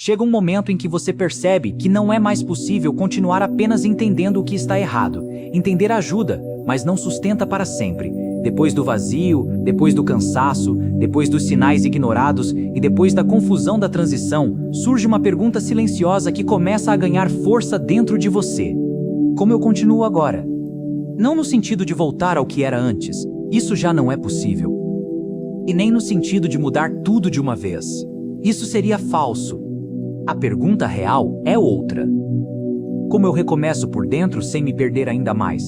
chega um momento em que você percebe que não é mais possível continuar apenas entendendo o que está errado. Entender ajuda, mas não sustenta para sempre. Depois do vazio, depois do cansaço, depois dos sinais ignorados e depois da confusão da transição, surge uma pergunta silenciosa que começa a ganhar força dentro de você. Como eu continuo agora? Não no sentido de voltar ao que era antes, isso já não é possível. E nem no sentido de mudar tudo de uma vez. Isso seria falso. A pergunta real é outra. Como eu recomeço por dentro sem me perder ainda mais?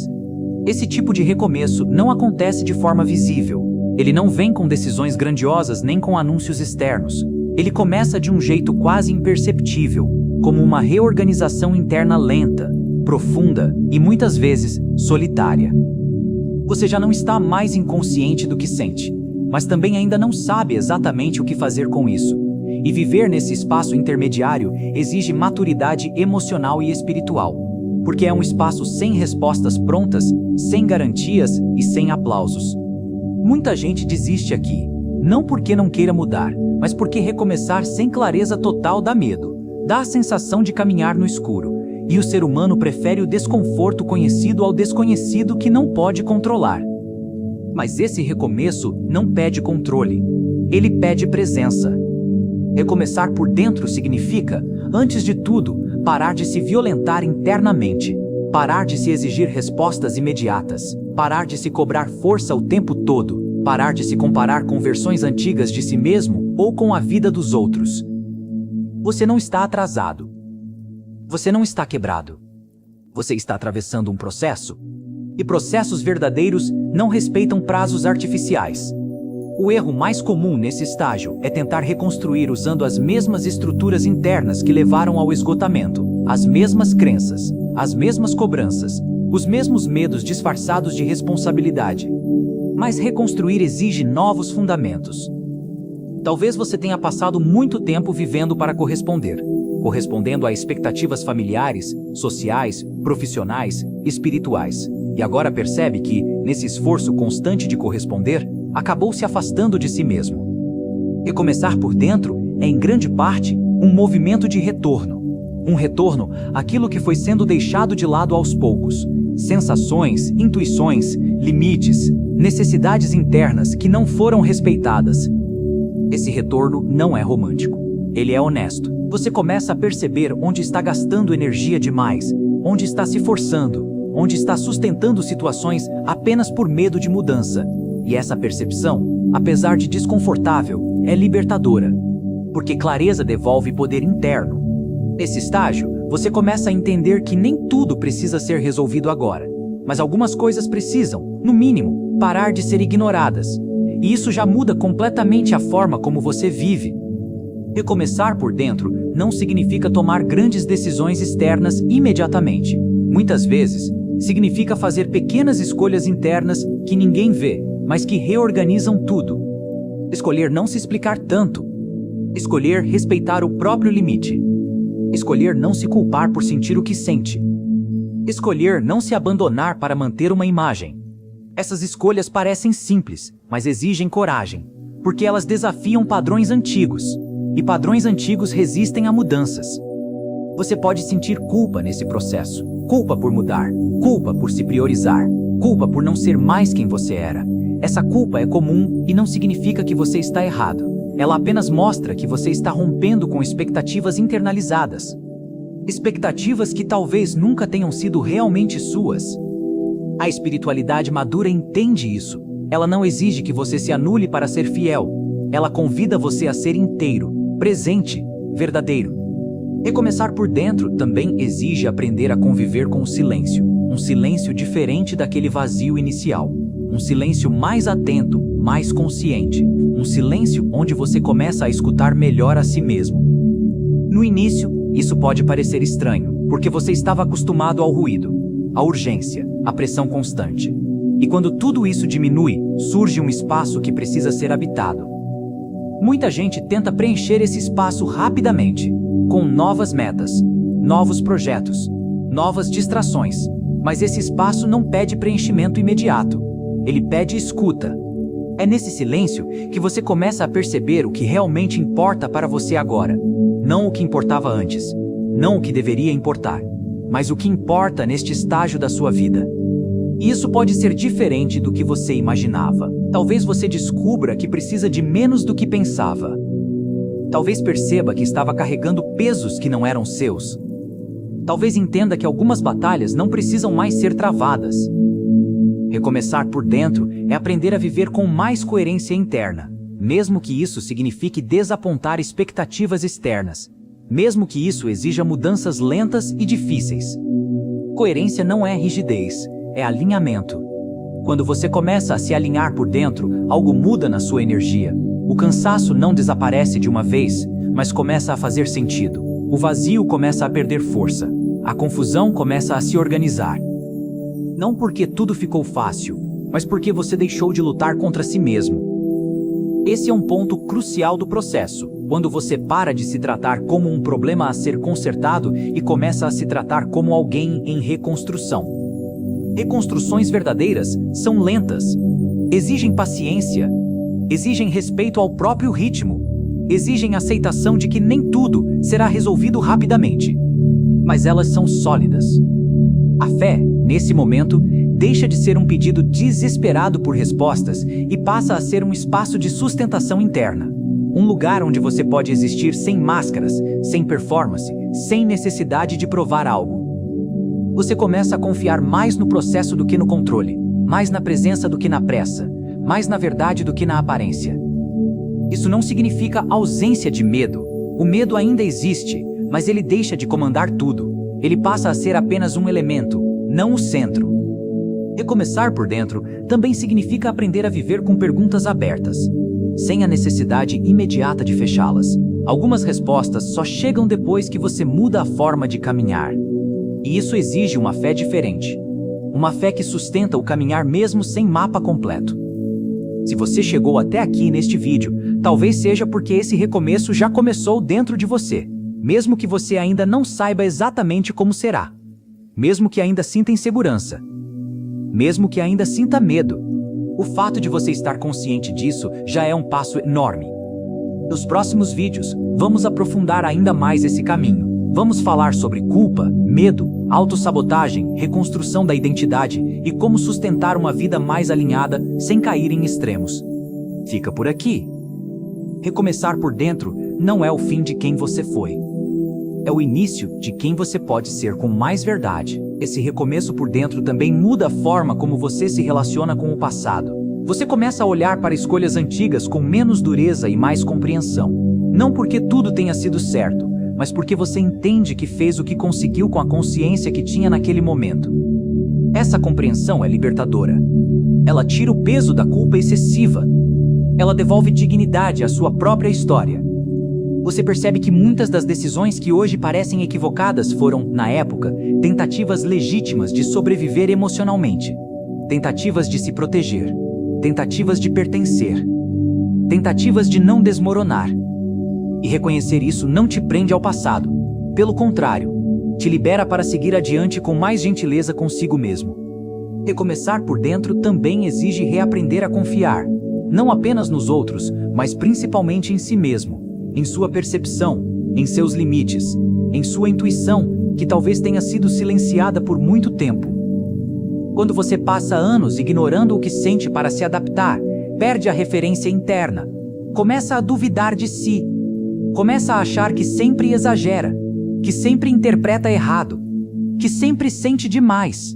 Esse tipo de recomeço não acontece de forma visível. Ele não vem com decisões grandiosas nem com anúncios externos. Ele começa de um jeito quase imperceptível, como uma reorganização interna lenta, profunda e muitas vezes solitária. Você já não está mais inconsciente do que sente, mas também ainda não sabe exatamente o que fazer com isso. E viver nesse espaço intermediário exige maturidade emocional e espiritual, porque é um espaço sem respostas prontas, sem garantias e sem aplausos. Muita gente desiste aqui, não porque não queira mudar, mas porque recomeçar sem clareza total dá medo, dá a sensação de caminhar no escuro, e o ser humano prefere o desconforto conhecido ao desconhecido que não pode controlar. Mas esse recomeço não pede controle, ele pede presença. Recomeçar por dentro significa, antes de tudo, parar de se violentar internamente, parar de se exigir respostas imediatas, parar de se cobrar força o tempo todo, parar de se comparar com versões antigas de si mesmo ou com a vida dos outros. Você não está atrasado. Você não está quebrado. Você está atravessando um processo. E processos verdadeiros não respeitam prazos artificiais. O erro mais comum nesse estágio é tentar reconstruir usando as mesmas estruturas internas que levaram ao esgotamento, as mesmas crenças, as mesmas cobranças, os mesmos medos disfarçados de responsabilidade. Mas reconstruir exige novos fundamentos. Talvez você tenha passado muito tempo vivendo para corresponder, correspondendo a expectativas familiares, sociais, profissionais, espirituais, e agora percebe que, nesse esforço constante de corresponder, acabou se afastando de si mesmo. Recomeçar por dentro é, em grande parte, um movimento de retorno. Um retorno àquilo que foi sendo deixado de lado aos poucos. Sensações, intuições, limites, necessidades internas que não foram respeitadas. Esse retorno não é romântico. Ele é honesto. Você começa a perceber onde está gastando energia demais, onde está se forçando, onde está sustentando situações apenas por medo de mudança. E essa percepção, apesar de desconfortável, é libertadora, porque clareza devolve poder interno. Nesse estágio, você começa a entender que nem tudo precisa ser resolvido agora, mas algumas coisas precisam, no mínimo, parar de ser ignoradas. E isso já muda completamente a forma como você vive. Recomeçar por dentro não significa tomar grandes decisões externas imediatamente. Muitas vezes, significa fazer pequenas escolhas internas que ninguém vê, mas que reorganizam tudo. Escolher não se explicar tanto. Escolher respeitar o próprio limite. Escolher não se culpar por sentir o que sente. Escolher não se abandonar para manter uma imagem. Essas escolhas parecem simples, mas exigem coragem, porque elas desafiam padrões antigos, e padrões antigos resistem a mudanças. Você pode sentir culpa nesse processo. Culpa por mudar, culpa por se priorizar, culpa por não ser mais quem você era. Essa culpa é comum e não significa que você está errado. Ela apenas mostra que você está rompendo com expectativas internalizadas. Expectativas que talvez nunca tenham sido realmente suas. A espiritualidade madura entende isso. Ela não exige que você se anule para ser fiel. Ela convida você a ser inteiro, presente, verdadeiro. Recomeçar por dentro também exige aprender a conviver com o silêncio. Um silêncio diferente daquele vazio inicial. Um silêncio mais atento, mais consciente. Um silêncio onde você começa a escutar melhor a si mesmo. No início, isso pode parecer estranho, porque você estava acostumado ao ruído, à urgência, à pressão constante. E quando tudo isso diminui, surge um espaço que precisa ser habitado. Muita gente tenta preencher esse espaço rapidamente, com novas metas, novos projetos, novas distrações. Mas esse espaço não pede preenchimento imediato. Ele pede escuta. É nesse silêncio que você começa a perceber o que realmente importa para você agora. não o que importava antes, não o que deveria importar, mas o que importa neste estágio da sua vida. E isso pode ser diferente do que você imaginava. Talvez você descubra que precisa de menos do que pensava. Talvez perceba que estava carregando pesos que não eram seus. Talvez entenda que algumas batalhas não precisam mais ser travadas. Recomeçar por dentro é aprender a viver com mais coerência interna, mesmo que isso signifique desapontar expectativas externas, mesmo que isso exija mudanças lentas e difíceis. Coerência não é rigidez, é alinhamento. Quando você começa a se alinhar por dentro, algo muda na sua energia. O cansaço não desaparece de uma vez, mas começa a fazer sentido. O vazio começa a perder força. A confusão começa a se organizar. Não porque tudo ficou fácil, mas porque você deixou de lutar contra si mesmo. Esse é um ponto crucial do processo, quando você para de se tratar como um problema a ser consertado e começa a se tratar como alguém em reconstrução. Reconstruções verdadeiras são lentas, exigem paciência, exigem respeito ao próprio ritmo, exigem aceitação de que nem tudo será resolvido rapidamente, mas elas são sólidas. A fé, nesse momento, deixa de ser um pedido desesperado por respostas e passa a ser um espaço de sustentação interna. Um lugar onde você pode existir sem máscaras, sem performance, sem necessidade de provar algo. Você começa a confiar mais no processo do que no controle, mais na presença do que na pressa, mais na verdade do que na aparência. Isso não significa ausência de medo. O medo ainda existe, mas ele deixa de comandar tudo. Ele passa a ser apenas um elemento, não o centro. Recomeçar por dentro também significa aprender a viver com perguntas abertas, sem a necessidade imediata de fechá-las. Algumas respostas só chegam depois que você muda a forma de caminhar. E isso exige uma fé diferente. Uma fé que sustenta o caminhar mesmo sem mapa completo. Se você chegou até aqui neste vídeo, talvez seja porque esse recomeço já começou dentro de você, mesmo que você ainda não saiba exatamente como será. Mesmo que ainda sinta insegurança. Mesmo que ainda sinta medo. O fato de você estar consciente disso já é um passo enorme. Nos próximos vídeos, vamos aprofundar ainda mais esse caminho. Vamos falar sobre culpa, medo, autossabotagem, reconstrução da identidade e como sustentar uma vida mais alinhada sem cair em extremos. Fica por aqui. Recomeçar por dentro não é o fim de quem você foi. É o início de quem você pode ser com mais verdade. Esse recomeço por dentro também muda a forma como você se relaciona com o passado. Você começa a olhar para escolhas antigas com menos dureza e mais compreensão. Não porque tudo tenha sido certo, mas porque você entende que fez o que conseguiu com a consciência que tinha naquele momento. Essa compreensão é libertadora. Ela tira o peso da culpa excessiva. Ela devolve dignidade à sua própria história. Você percebe que muitas das decisões que hoje parecem equivocadas foram, na época, tentativas legítimas de sobreviver emocionalmente. Tentativas de se proteger. Tentativas de pertencer. Tentativas de não desmoronar. E reconhecer isso não te prende ao passado. Pelo contrário, te libera para seguir adiante com mais gentileza consigo mesmo. Recomeçar por dentro também exige reaprender a confiar, não apenas nos outros, mas principalmente em si mesmo, em sua percepção, em seus limites, em sua intuição, que talvez tenha sido silenciada por muito tempo. Quando você passa anos ignorando o que sente para se adaptar, perde a referência interna, começa a duvidar de si, começa a achar que sempre exagera, que sempre interpreta errado, que sempre sente demais.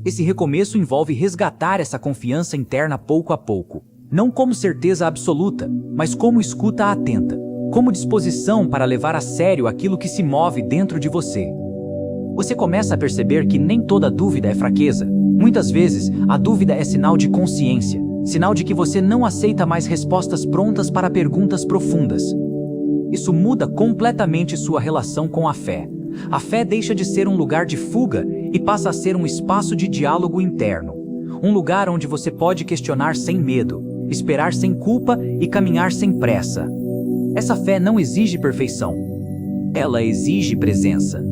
Esse recomeço envolve resgatar essa confiança interna pouco a pouco, não como certeza absoluta, mas como escuta atenta, como disposição para levar a sério aquilo que se move dentro de você. Você começa a perceber que nem toda dúvida é fraqueza. Muitas vezes, a dúvida é sinal de consciência, sinal de que você não aceita mais respostas prontas para perguntas profundas. Isso muda completamente sua relação com a fé. A fé deixa de ser um lugar de fuga e passa a ser um espaço de diálogo interno. Um lugar onde você pode questionar sem medo, esperar sem culpa e caminhar sem pressa. Essa fé não exige perfeição. Ela exige presença.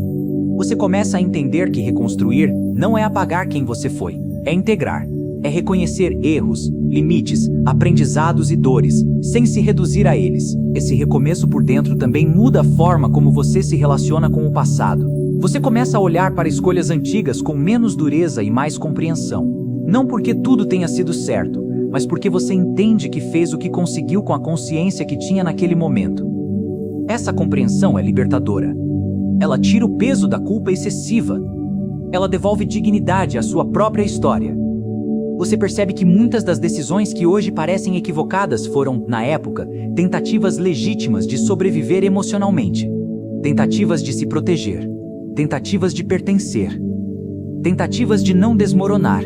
Você começa a entender que reconstruir não é apagar quem você foi, é integrar. É reconhecer erros, limites, aprendizados e dores, sem se reduzir a eles. Esse recomeço por dentro também muda a forma como você se relaciona com o passado. Você começa a olhar para escolhas antigas com menos dureza e mais compreensão. Não porque tudo tenha sido certo, mas porque você entende que fez o que conseguiu com a consciência que tinha naquele momento. Essa compreensão é libertadora. Ela tira o peso da culpa excessiva. Ela devolve dignidade à sua própria história. Você percebe que muitas das decisões que hoje parecem equivocadas foram, na época, tentativas legítimas de sobreviver emocionalmente, tentativas de se proteger, tentativas de pertencer, tentativas de não desmoronar.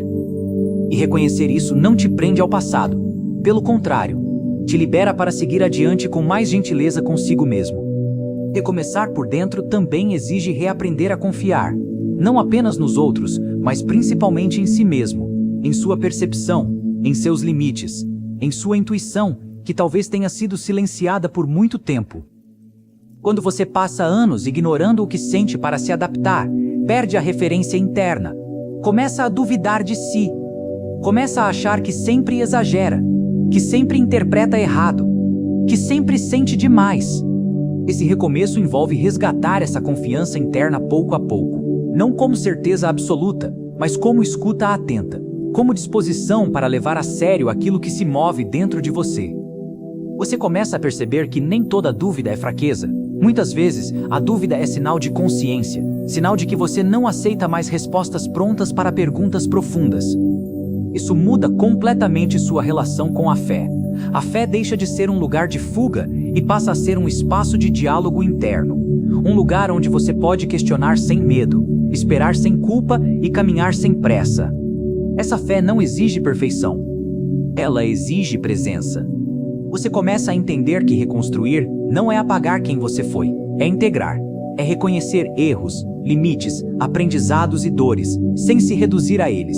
E reconhecer isso não te prende ao passado. Pelo contrário, te libera para seguir adiante com mais gentileza consigo mesmo. Recomeçar por dentro também exige reaprender a confiar, não apenas nos outros, mas principalmente em si mesmo, em sua percepção, em seus limites, em sua intuição, que talvez tenha sido silenciada por muito tempo. Quando você passa anos ignorando o que sente para se adaptar, perde a referência interna, começa a duvidar de si, começa a achar que sempre exagera, que sempre interpreta errado, que sempre sente demais. Esse recomeço envolve resgatar essa confiança interna pouco a pouco, não como certeza absoluta, mas como escuta atenta, como disposição para levar a sério aquilo que se move dentro de você. Você começa a perceber que nem toda dúvida é fraqueza. Muitas vezes, a dúvida é sinal de consciência, sinal de que você não aceita mais respostas prontas para perguntas profundas. Isso muda completamente sua relação com a fé. A fé deixa de ser um lugar de fuga e passa a ser um espaço de diálogo interno. Um lugar onde você pode questionar sem medo, esperar sem culpa e caminhar sem pressa. Essa fé não exige perfeição. Ela exige presença. Você começa a entender que reconstruir não é apagar quem você foi, é integrar. É reconhecer erros, limites, aprendizados e dores, sem se reduzir a eles.